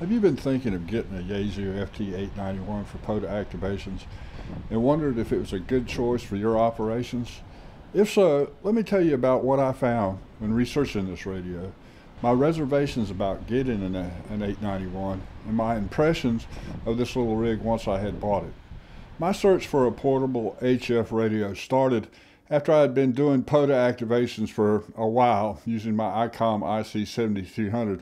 Have you been thinking of getting a Yaesu FT-891 for POTA activations and wondered if it was a good choice for your operations? If so, let me tell you about what I found when researching this radio, my reservations about getting an 891, and my impressions of this little rig once I had bought it. My search for a portable HF radio started after I had been doing POTA activations for a while using my ICOM IC7300.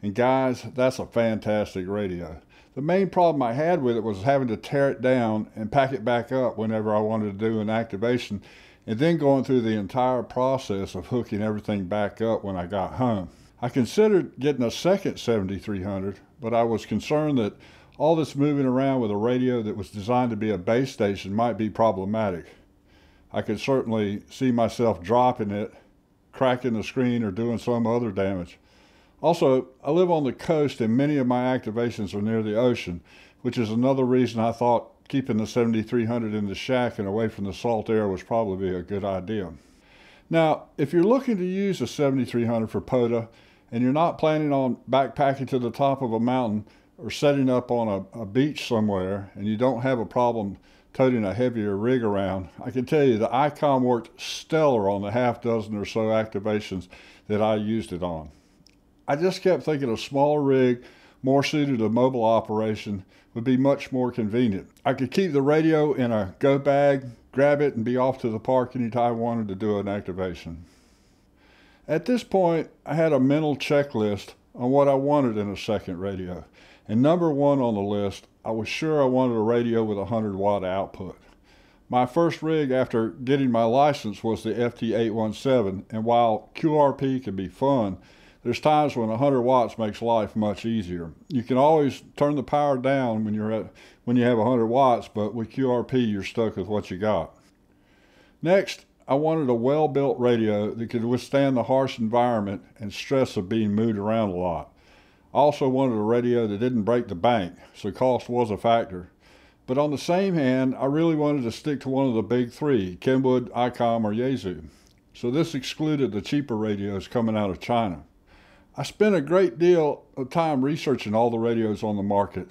And guys, that's a fantastic radio. The main problem I had with it was having to tear it down and pack it back up whenever I wanted to do an activation, and then going through the entire process of hooking everything back up when I got home. I considered getting a second 7300, but I was concerned that all this moving around with a radio that was designed to be a base station might be problematic. I could certainly see myself dropping it, cracking the screen, or doing some other damage. Also, I live on the coast and many of my activations are near the ocean, which is another reason I thought keeping the 7300 in the shack and away from the salt air was probably a good idea. Now, if you're looking to use a 7300 for POTA and you're not planning on backpacking to the top of a mountain or setting up on a beach somewhere and you don't have a problem toting a heavier rig around, I can tell you the ICOM worked stellar on the half dozen or so activations that I used it on. I just kept thinking a smaller rig, more suited to mobile operation, would be much more convenient. I could keep the radio in a go bag, grab it, and be off to the park anytime I wanted to do an activation. At this point, I had a mental checklist on what I wanted in a second radio. And number one on the list, I was sure I wanted a radio with a 100-watt output. My first rig after getting my license was the FT-817, and while QRP can be fun, there's times when 100 watts makes life much easier. You can always turn the power down when you have 100 watts, but with QRP you're stuck with what you got. Next, I wanted a well-built radio that could withstand the harsh environment and stress of being moved around a lot. I also wanted a radio that didn't break the bank, so cost was a factor. But on the same hand, I really wanted to stick to one of the big three, Kenwood, ICOM, or Yaesu. So this excluded the cheaper radios coming out of China. I spent a great deal of time researching all the radios on the market,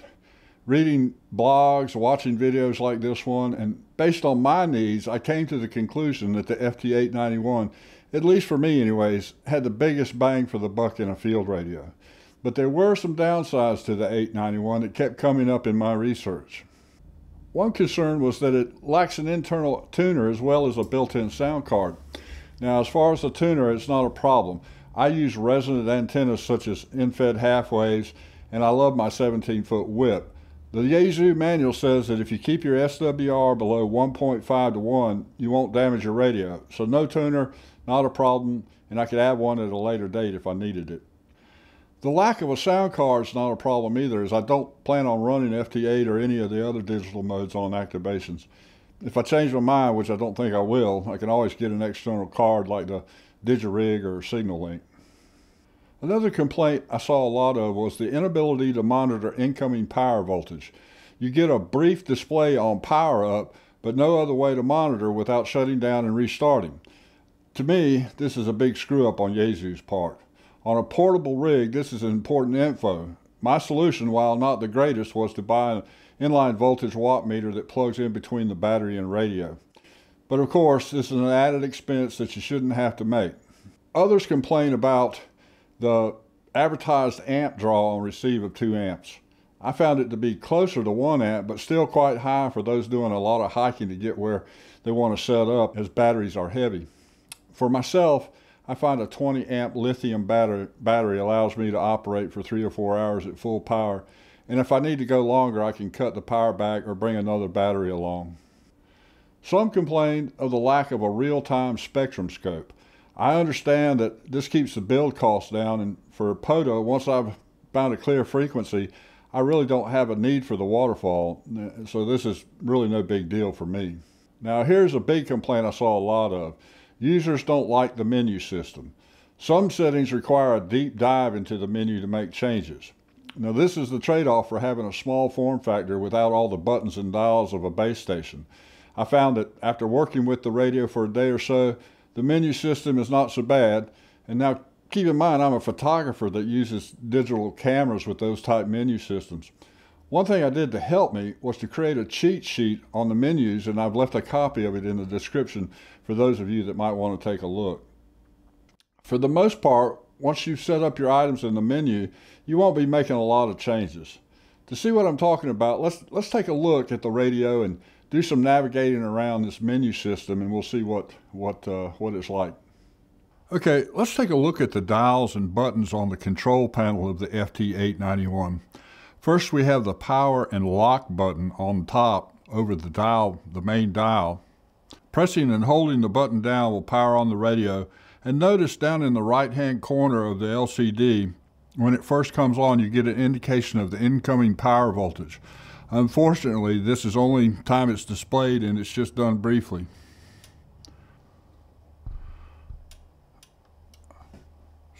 reading blogs, watching videos like this one, and based on my needs, I came to the conclusion that the FT-891, at least for me anyways, had the biggest bang for the buck in a field radio. But there were some downsides to the 891 that kept coming up in my research. One concern was that it lacks an internal tuner as well as a built-in sound card. Now, as far as the tuner, it's not a problem. I use resonant antennas such as in-fed half waves, and I love my 17-foot whip. The Yaesu manual says that if you keep your SWR below 1.5 to 1, you won't damage your radio. So no tuner, not a problem, and I could add one at a later date if I needed it. The lack of a sound card is not a problem either, as I don't plan on running FT8 or any of the other digital modes on activations. If I change my mind, which I don't think I will, I can always get an external card like the DigiRig or SignalLink. Another complaint I saw a lot of was the inability to monitor incoming power voltage. You get a brief display on power up, but no other way to monitor without shutting down and restarting. To me, this is a big screw up on Yaesu's part. On a portable rig, this is important info. My solution, while not the greatest, was to buy an inline voltage watt meter that plugs in between the battery and radio. But of course, this is an added expense that you shouldn't have to make. Others complain about the advertised amp draw on receive of 2 amps. I found it to be closer to 1 amp, but still quite high for those doing a lot of hiking to get where they want to set up, as batteries are heavy. For myself, I find a 20 amp lithium battery allows me to operate for 3 or 4 hours at full power, and if I need to go longer, I can cut the power back or bring another battery along. Some complained of the lack of a real-time spectrum scope. I understand that this keeps the build costs down, and for POTA, once I've found a clear frequency, I really don't have a need for the waterfall, so this is really no big deal for me. Now here's a big complaint I saw a lot of. Users don't like the menu system. Some settings require a deep dive into the menu to make changes. Now this is the trade-off for having a small form factor without all the buttons and dials of a base station. I found that after working with the radio for a day or so, the menu system is not so bad, and now Keep in mind, I'm a photographer that uses digital cameras with those type menu systems. One thing I did to help me was to create a cheat sheet on the menus, and I've left a copy of it in the description for those of you that might want to take a look. For the most part, once you've set up your items in the menu, you won't be making a lot of changes. To see what I'm talking about, let's take a look at the radio and do some navigating around this menu system, and we'll see what it's like. Okay, let's take a look at the dials and buttons on the control panel of the FT-891. First, we have the power and lock button on top over the dial, the main dial. Pressing and holding the button down will power on the radio. And notice down in the right-hand corner of the LCD, when it first comes on, you get an indication of the incoming power voltage. Unfortunately, this is only time it's displayed, and it's just done briefly.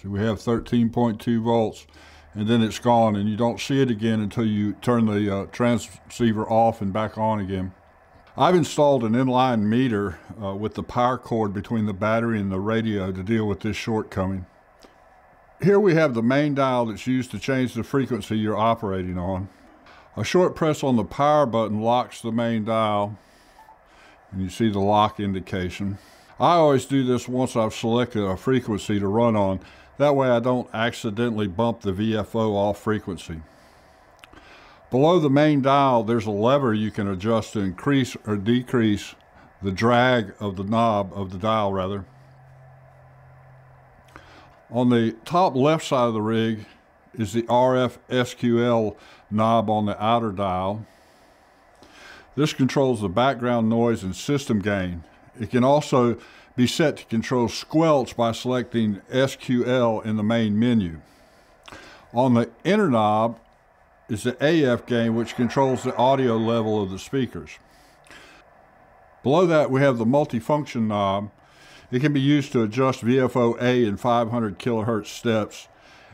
So we have 13.2 volts. And then it's gone, and you don't see it again until you turn the transceiver off and back on again. I've installed an inline meter with the power cord between the battery and the radio to deal with this shortcoming. Here we have the main dial that's used to change the frequency you're operating on. A short press on the power button locks the main dial, and you see the lock indication. I always do this once I've selected a frequency to run on. That way I don't accidentally bump the VFO off frequency. Below the main dial, there's a lever you can adjust to increase or decrease the drag of the knob, of the dial rather. On the top left side of the rig is the RF SQL knob on the outer dial. This controls the background noise and system gain. It can also be set to control squelch by selecting SQL in the main menu. On the inner knob is the AF gain, which controls the audio level of the speakers. Below that we have the multifunction knob. It can be used to adjust VFO-A in 500 kilohertz steps.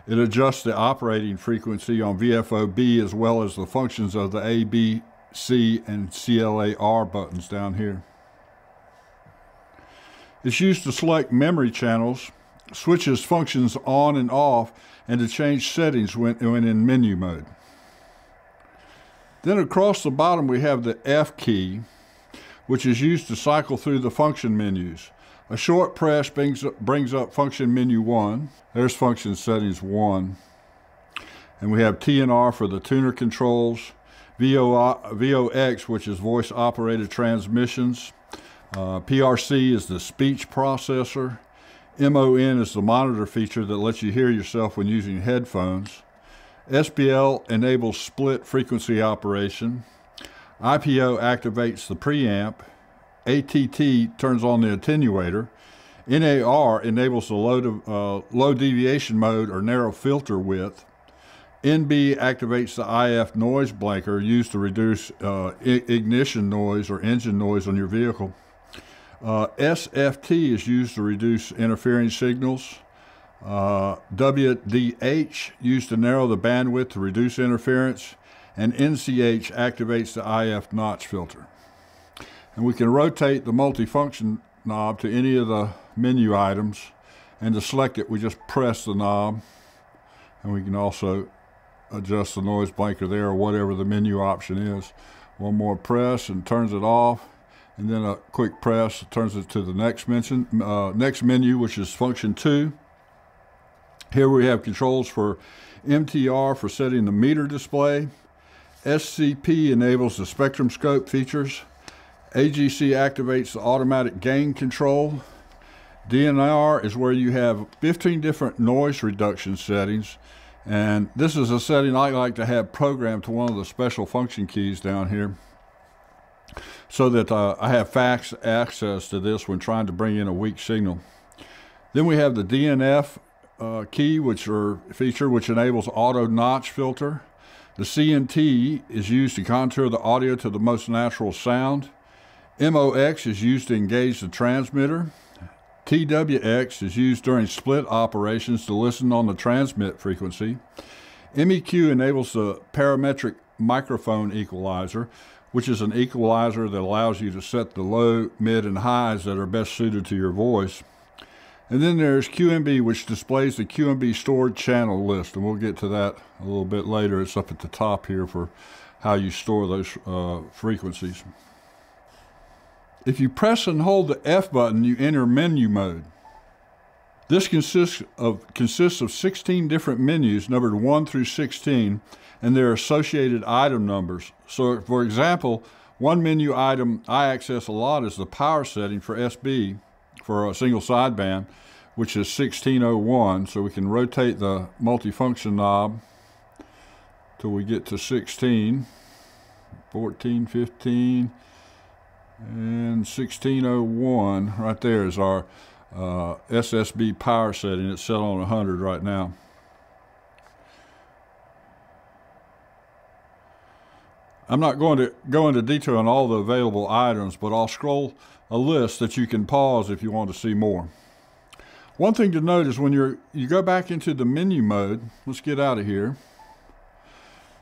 It adjusts the operating frequency on VFO-B as well as the functions of the A, B, C, and CLA-R buttons down here. It's used to select memory channels, switches functions on and off, and to change settings when in menu mode. Then across the bottom we have the F key, which is used to cycle through the function menus. A short press brings up function menu 1. There's function settings 1. And we have T and R for the tuner controls, VOX, which is voice operated transmissions. PRC is the speech processor. MON is the monitor feature that lets you hear yourself when using headphones. SPL enables split frequency operation. IPO activates the preamp. ATT turns on the attenuator. NAR enables the low deviation mode or narrow filter width. NB activates the IF noise blanker used to reduce ignition noise or engine noise on your vehicle. SFT is used to reduce interfering signals. WDH used to narrow the bandwidth to reduce interference. And NCH activates the IF notch filter. And we can rotate the multifunction knob to any of the menu items. And to select it, we just press the knob. And we can also adjust the noise blanker there or whatever the menu option is. One more press and turns it off. And then a quick press turns it to the next menu, which is function 2. Here we have controls for MTR for setting the meter display. SCP enables the spectrum scope features. AGC activates the automatic gain control. DNR is where you have 15 different noise reduction settings. And this is a setting I like to have programmed to one of the special function keys down here, so that I have fast access to this when trying to bring in a weak signal. Then we have the DNF key, feature, which enables auto notch filter. The CNT is used to contour the audio to the most natural sound. MOX is used to engage the transmitter. TWX is used during split operations to listen on the transmit frequency. MEQ enables the parametric microphone equalizer, which is an equalizer that allows you to set the low, mid, and highs that are best suited to your voice. And then there's QMB, which displays the QMB stored channel list, and we'll get to that a little bit later. It's up at the top here for how you store those frequencies. If you press and hold the F button, you enter menu mode. This consists of 16 different menus numbered 1 through 16, and their associated item numbers. So, for example, one menu item I access a lot is the power setting for SB, for a single sideband, which is 1601. So we can rotate the multifunction knob till we get to 16, 14, 15, and 1601. Right there is our SSB power setting. It's set on 100 right now. I'm not going to go into detail on all the available items, but I'll scroll a list that you can pause if you want to see more. One thing to note is when you go back into the menu mode, let's get out of here.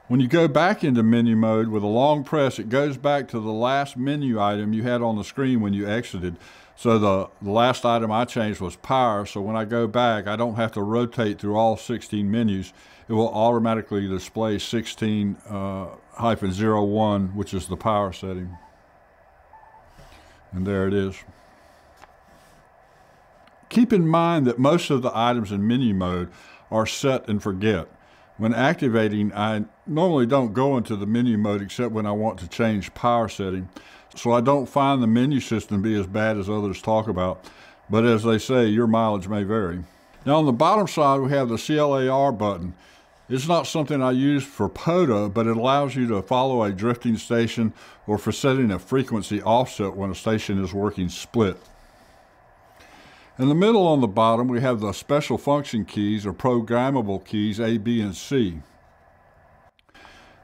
When you go back into menu mode with a long press, it goes back to the last menu item you had on the screen when you exited. So the last item I changed was power, so when I go back, I don't have to rotate through all 16 menus. It will automatically display 16-01, which is the power setting. And there it is. Keep in mind that most of the items in menu mode are set and forget. When activating, I normally don't go into the menu mode except when I want to change power setting. So I don't find the menu system to be as bad as others talk about. But as they say, your mileage may vary. Now on the bottom side, we have the CLAR button. It's not something I use for POTA, but it allows you to follow a drifting station or for setting a frequency offset when a station is working split. In the middle on the bottom, we have the special function keys or programmable keys A, B, and C.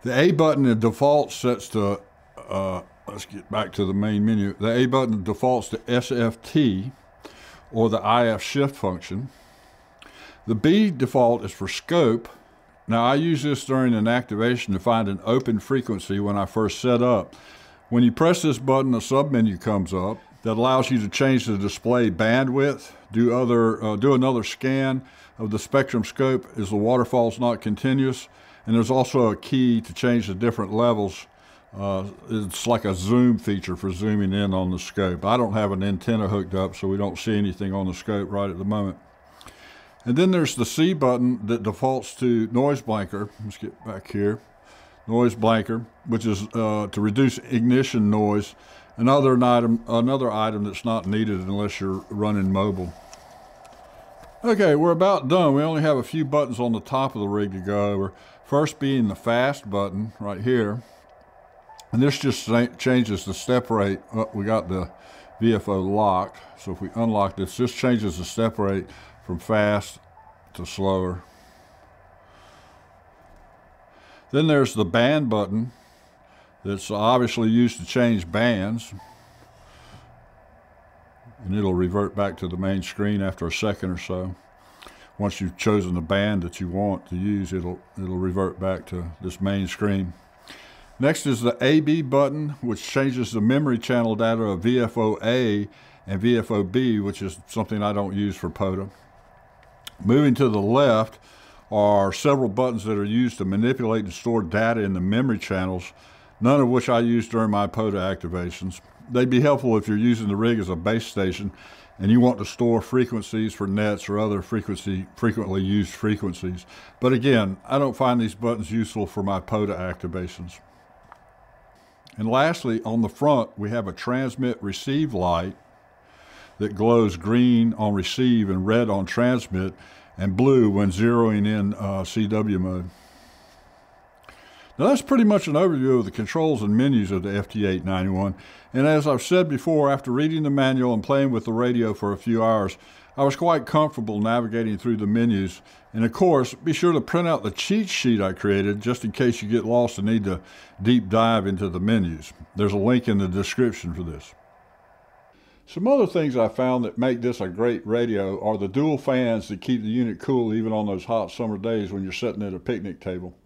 The A button in default sets to, let's get back to the main menu. The A button defaults to SFT or the IF shift function. The B default is for scope. Now I use this during an activation to find an open frequency when I first set up. When you press this button, a submenu comes up that allows you to change the display bandwidth, do another scan of the spectrum scope as the waterfall is not continuous, and there's also a key to change the different levels. It's like a zoom feature for zooming in on the scope. I don't have an antenna hooked up, so we don't see anything on the scope right at the moment. And then there's the C button that defaults to noise blanker. Let's get back here. Noise blanker, which is to reduce ignition noise. Another item that's not needed unless you're running mobile. Okay, we're about done. We only have a few buttons on the top of the rig to go over. First being the fast button right here. And this just changes the step rate. Oh, we got the VFO locked. So if we unlock this changes the step rate from fast to slower. Then there's the band button that's obviously used to change bands. And it'll revert back to the main screen after a second or so. Once you've chosen the band that you want to use, it'll revert back to this main screen. Next is the AB button, which changes the memory channel data of VFO-A and VFO-B, which is something I don't use for POTA. Moving to the left are several buttons that are used to manipulate and store data in the memory channels, none of which I use during my POTA activations. They'd be helpful if you're using the rig as a base station and you want to store frequencies for nets or other frequently used frequencies. But again, I don't find these buttons useful for my POTA activations. And lastly, on the front, we have a transmit receive light that glows green on receive and red on transmit and blue when zeroing in CW mode. Now that's pretty much an overview of the controls and menus of the FT-891. And as I've said before, after reading the manual and playing with the radio for a few hours, I was quite comfortable navigating through the menus. And of course, be sure to print out the cheat sheet I created just in case you get lost and need to deep dive into the menus. There's a link in the description for this. Some other things I found that make this a great radio are the dual fans that keep the unit cool even on those hot summer days when you're sitting at a picnic table.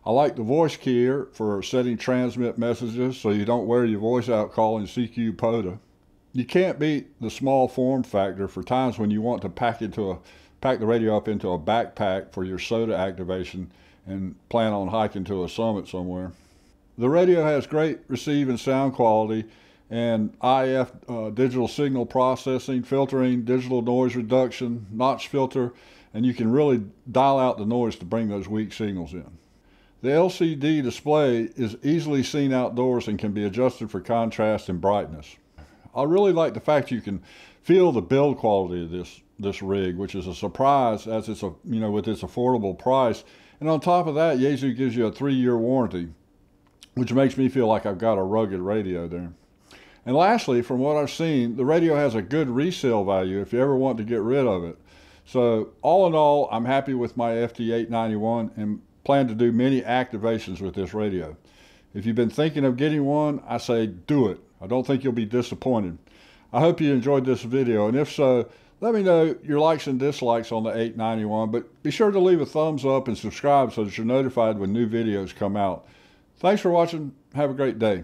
I like the voice keyer for setting transmit messages so you don't wear your voice out calling CQ POTA. You can't beat the small form factor for times when you want to pack the radio up into a backpack for your SOTA activation and plan on hiking to a summit somewhere. The radio has great receive and sound quality and IF digital signal processing, filtering, digital noise reduction, notch filter, and you can really dial out the noise to bring those weak signals in. The LCD display is easily seen outdoors and can be adjusted for contrast and brightness. I really like the fact you can feel the build quality of this rig, which is a surprise as it's with its affordable price. And on top of that, Yaesu gives you a 3-year warranty, which makes me feel like I've got a rugged radio there. And lastly, from what I've seen, the radio has a good resale value if you ever want to get rid of it. So all in all, I'm happy with my FT-891 and plan to do many activations with this radio. If you've been thinking of getting one, I say do it. I don't think you'll be disappointed. I hope you enjoyed this video, and if so, let me know your likes and dislikes on the 891, but be sure to leave a thumbs up and subscribe so that you're notified when new videos come out. Thanks for watching. Have a great day.